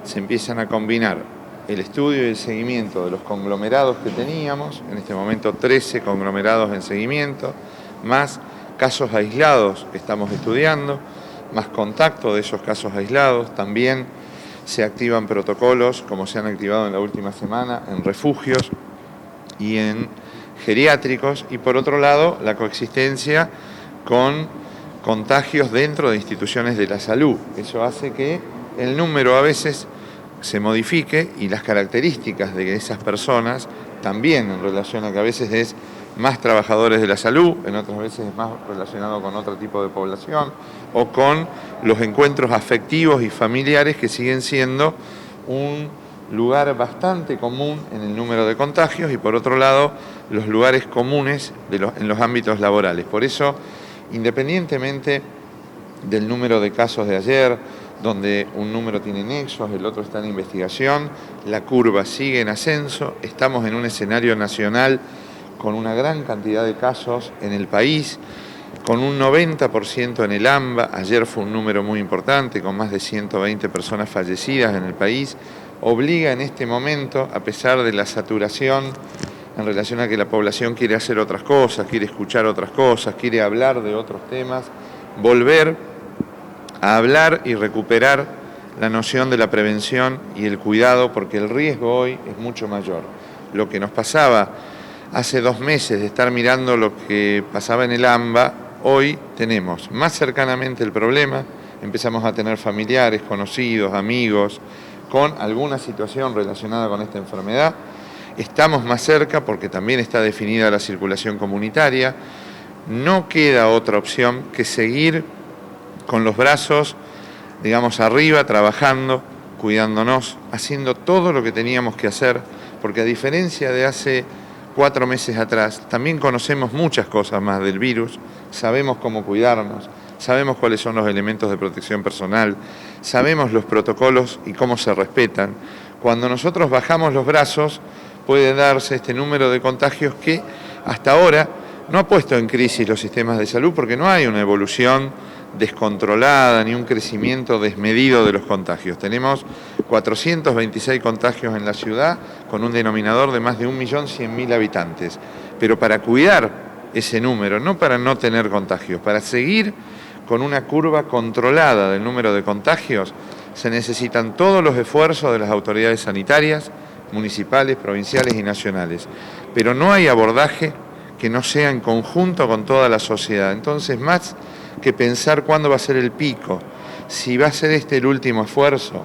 se empiezan a combinar el estudio y el seguimiento de los conglomerados que teníamos, en este momento 13 conglomerados en seguimiento, más casos aislados que estamos estudiando, más contacto de esos casos aislados. También se activan protocolos, como se han activado en la última semana, en refugios y en geriátricos, y por otro lado, la coexistencia con contagios dentro de instituciones de la salud. Eso hace que el número a veces se modifique y las características de esas personas también, en relación a que a veces es más trabajadores de la salud, en otras veces es más relacionado con otro tipo de población, o con los encuentros afectivos y familiares, que siguen siendo un lugar bastante común en el número de contagios, y por otro lado los lugares comunes en los ámbitos laborales. Por eso, independientemente del número de casos de ayer, donde un número tiene nexos, el otro está en investigación, la curva sigue en ascenso, estamos en un escenario nacional con una gran cantidad de casos en el país, con un 90% en el AMBA. Ayer fue un número muy importante, con más de 120 personas fallecidas en el país. Obliga en este momento, a pesar de la saturación en relación a que la población quiere hacer otras cosas, quiere escuchar otras cosas, quiere hablar de otros temas, volver a hablar y recuperar la noción de la prevención y el cuidado, porque el riesgo hoy es mucho mayor. Lo que nos pasaba hace 2 meses de estar mirando lo que pasaba en el AMBA, hoy tenemos más cercanamente el problema, empezamos a tener familiares, conocidos, amigos, con alguna situación relacionada con esta enfermedad. Estamos más cerca porque también está definida la circulación comunitaria. No queda otra opción que seguir con los brazos, digamos, arriba, trabajando, cuidándonos, haciendo todo lo que teníamos que hacer, porque a diferencia de hace 4 meses atrás, también conocemos muchas cosas más del virus, sabemos cómo cuidarnos, sabemos cuáles son los elementos de protección personal, sabemos los protocolos y cómo se respetan. Cuando nosotros bajamos los brazos, puede darse este número de contagios que hasta ahora no ha puesto en crisis los sistemas de salud, porque no hay una evolución descontrolada ni un crecimiento desmedido de los contagios. Tenemos 426 contagios en la ciudad, con un denominador de más de 1.100.000 habitantes. Pero para cuidar ese número, no para no tener contagios, para seguir con una curva controlada del número de contagios, se necesitan todos los esfuerzos de las autoridades sanitarias, municipales, provinciales y nacionales. Pero no hay abordaje que no sea en conjunto con toda la sociedad. Entonces, más que pensar cuándo va a ser el pico, si va a ser este el último esfuerzo,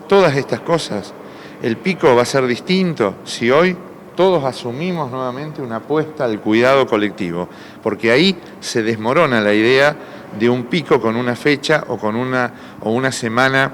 todas estas cosas, el pico va a ser distinto si hoy todos asumimos nuevamente una apuesta al cuidado colectivo, porque ahí se desmorona la idea de un pico con una fecha o con una semana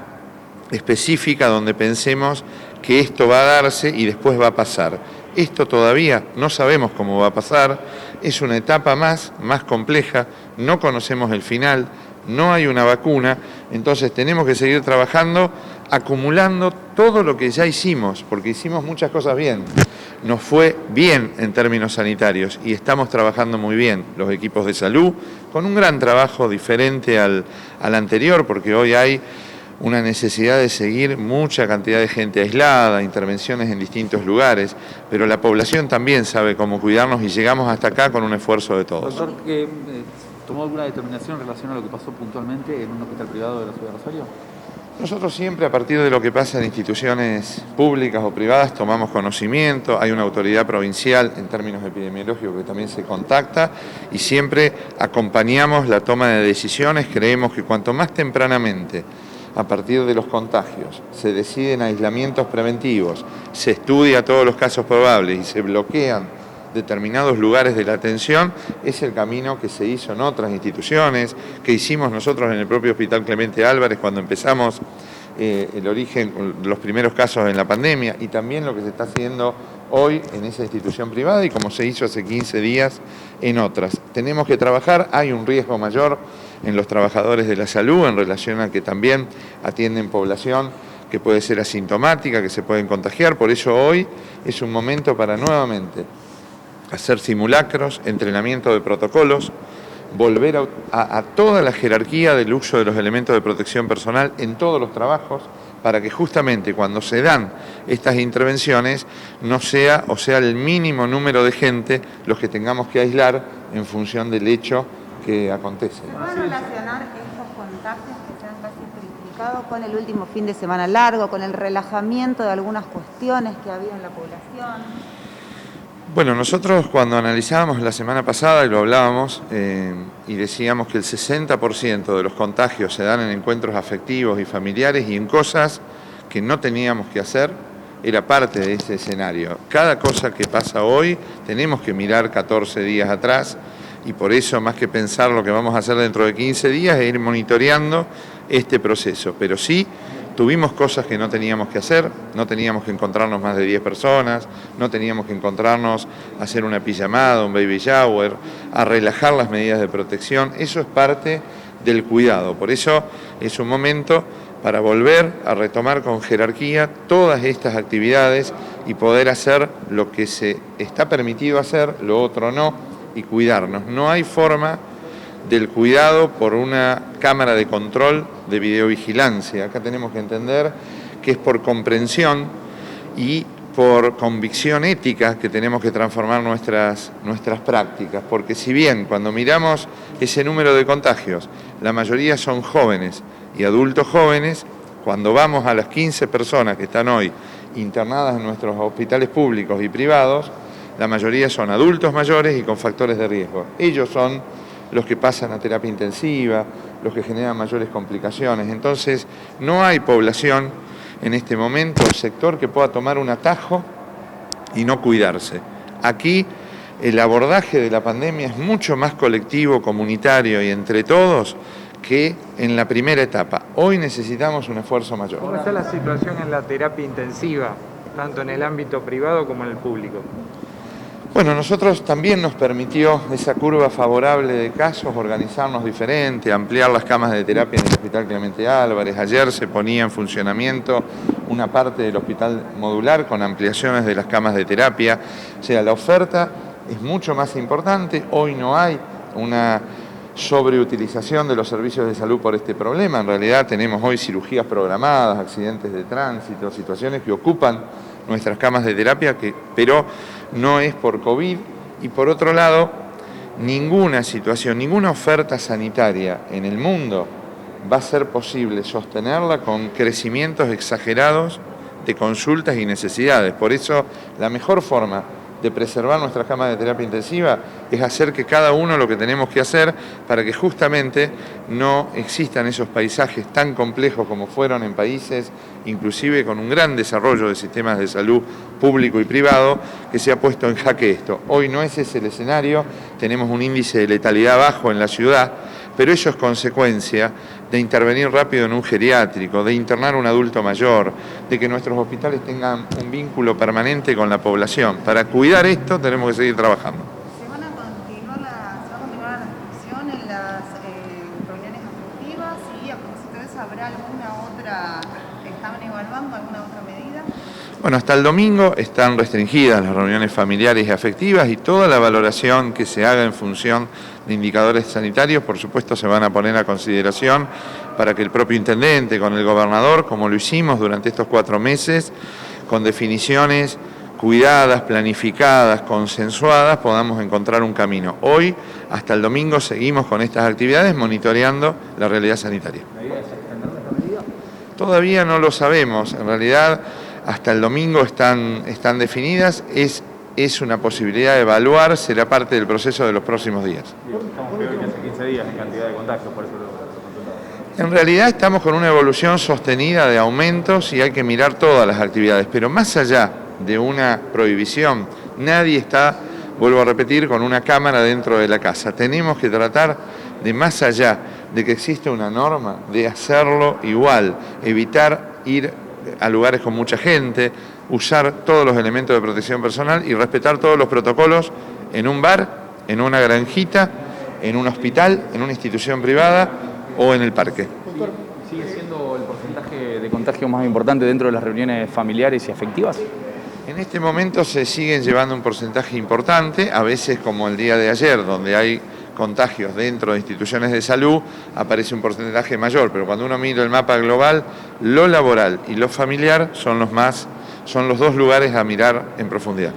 específica donde pensemos que esto va a darse y después va a pasar. Esto todavía no sabemos cómo va a pasar, es una etapa más compleja, no conocemos el final, no hay una vacuna, entonces tenemos que seguir trabajando, acumulando todo lo que ya hicimos, porque hicimos muchas cosas bien. Nos fue bien en términos sanitarios y estamos trabajando muy bien los equipos de salud, con un gran trabajo diferente al anterior, porque hoy hay una necesidad de seguir mucha cantidad de gente aislada, intervenciones en distintos lugares, pero la población también sabe cómo cuidarnos y llegamos hasta acá con un esfuerzo de todos. Doctor, ¿tomó alguna determinación en relación a lo que pasó puntualmente en un hospital privado de la ciudad de Rosario? Nosotros siempre, a partir de lo que pasa en instituciones públicas o privadas, tomamos conocimiento. Hay una autoridad provincial en términos epidemiológicos que también se contacta y siempre acompañamos la toma de decisiones. Creemos que cuanto más tempranamente, a partir de los contagios, se deciden aislamientos preventivos, se estudia todos los casos probables y se bloquean determinados lugares de la atención, es el camino que se hizo en otras instituciones, que hicimos nosotros en el propio Hospital Clemente Álvarez cuando empezamos el origen, los primeros casos en la pandemia, y también lo que se está haciendo hoy en esa institución privada y como se hizo hace 15 días en otras. Tenemos que trabajar, hay un riesgo mayor en los trabajadores de la salud en relación a que también atienden población que puede ser asintomática, que se pueden contagiar, por eso hoy es un momento para nuevamente hacer simulacros, entrenamiento de protocolos, volver a toda la jerarquía del uso de los elementos de protección personal en todos los trabajos, para que justamente cuando se dan estas intervenciones no sea, o sea el mínimo número de gente los que tengamos que aislar en función del hecho que acontece. ¿Se pueden relacionar estos contagios que se han casi triplicado con el último fin de semana largo, con el relajamiento de algunas cuestiones que había en la población? Bueno, nosotros cuando analizábamos la semana pasada y lo hablábamos y decíamos que el 60% de los contagios se dan en encuentros afectivos y familiares y en cosas que no teníamos que hacer, era parte de ese escenario. Cada cosa que pasa hoy tenemos que mirar 14 días atrás y por eso más que pensar lo que vamos a hacer dentro de 15 días es ir monitoreando este proceso. Pero sí, tuvimos cosas que no teníamos que hacer, no teníamos que encontrarnos más de 10 personas, no teníamos que encontrarnos a hacer una pijamada, un baby shower, a relajar las medidas de protección. Eso es parte del cuidado. Por eso es un momento para volver a retomar con jerarquía todas estas actividades y poder hacer lo que se está permitido hacer, lo otro no, y cuidarnos. No hay forma del cuidado por una cámara de control de videovigilancia. Acá tenemos que entender que es por comprensión y por convicción ética que tenemos que transformar nuestras prácticas, porque si bien cuando miramos ese número de contagios, la mayoría son jóvenes y adultos jóvenes, cuando vamos a las 15 personas que están hoy internadas en nuestros hospitales públicos y privados, la mayoría son adultos mayores y con factores de riesgo. Ellos son los que pasan a terapia intensiva, los que generan mayores complicaciones. Entonces, no hay población en este momento, sector que pueda tomar un atajo y no cuidarse. Aquí el abordaje de la pandemia es mucho más colectivo, comunitario y entre todos que en la primera etapa. Hoy necesitamos un esfuerzo mayor. ¿Cómo está la situación en la terapia intensiva, tanto en el ámbito privado como en el público? Bueno, nosotros también nos permitió esa curva favorable de casos organizarnos diferente, ampliar las camas de terapia en el Hospital Clemente Álvarez. Ayer se ponía en funcionamiento una parte del hospital modular con ampliaciones de las camas de terapia. O sea, la oferta es mucho más importante. Hoy no hay una sobreutilización de los servicios de salud por este problema. En realidad tenemos hoy cirugías programadas, accidentes de tránsito, situaciones que ocupan nuestras camas de terapia, pero no es por COVID. Y por otro lado, ninguna situación, ninguna oferta sanitaria en el mundo va a ser posible sostenerla con crecimientos exagerados de consultas y necesidades. Por eso, la mejor forma de preservar nuestras camas de terapia intensiva es hacer que cada uno lo que tenemos que hacer para que justamente no existan esos paisajes tan complejos como fueron en países, inclusive con un gran desarrollo de sistemas de salud público y privado, que se ha puesto en jaque esto. Hoy no es ese el escenario, tenemos un índice de letalidad bajo en la ciudad, pero eso es consecuencia de intervenir rápido en un geriátrico, de internar a un adulto mayor, de que nuestros hospitales tengan un vínculo permanente con la población. Para cuidar esto tenemos que seguir trabajando. ¿Se va a continuar la restricción en las reuniones afectivas? Y a propósito de eso, ¿habrá estaban evaluando alguna otra medida? Bueno, hasta el domingo están restringidas las reuniones familiares y afectivas y toda la valoración que se haga en función de indicadores sanitarios, por supuesto, se van a poner a consideración para que el propio intendente con el gobernador, como lo hicimos durante estos 4 meses, con definiciones cuidadas, planificadas, consensuadas, podamos encontrar un camino. Hoy, hasta el domingo, seguimos con estas actividades monitoreando la realidad sanitaria. ¿La idea es extender esta medida? Todavía no lo sabemos, en realidad hasta el domingo están definidas, es una posibilidad de evaluar, será parte del proceso de los próximos días. Estamos peor que hace 15 días en cantidad de contagios, por eso lo consultamos. En realidad estamos con una evolución sostenida de aumentos y hay que mirar todas las actividades, pero más allá de una prohibición, nadie está, vuelvo a repetir, con una cámara dentro de la casa. Tenemos que tratar de, más allá de que existe una norma, de hacerlo igual, evitar ir a lugares con mucha gente, usar todos los elementos de protección personal y respetar todos los protocolos en un bar, en una granjita, en un hospital, en una institución privada o en el parque. ¿Sigue siendo el porcentaje de contagio más importante dentro de las reuniones familiares y afectivas? En este momento se siguen llevando un porcentaje importante, a veces como el día de ayer, donde hay contagios dentro de instituciones de salud, aparece un porcentaje mayor, pero cuando uno mira el mapa global, lo laboral y lo familiar son los dos lugares a mirar en profundidad.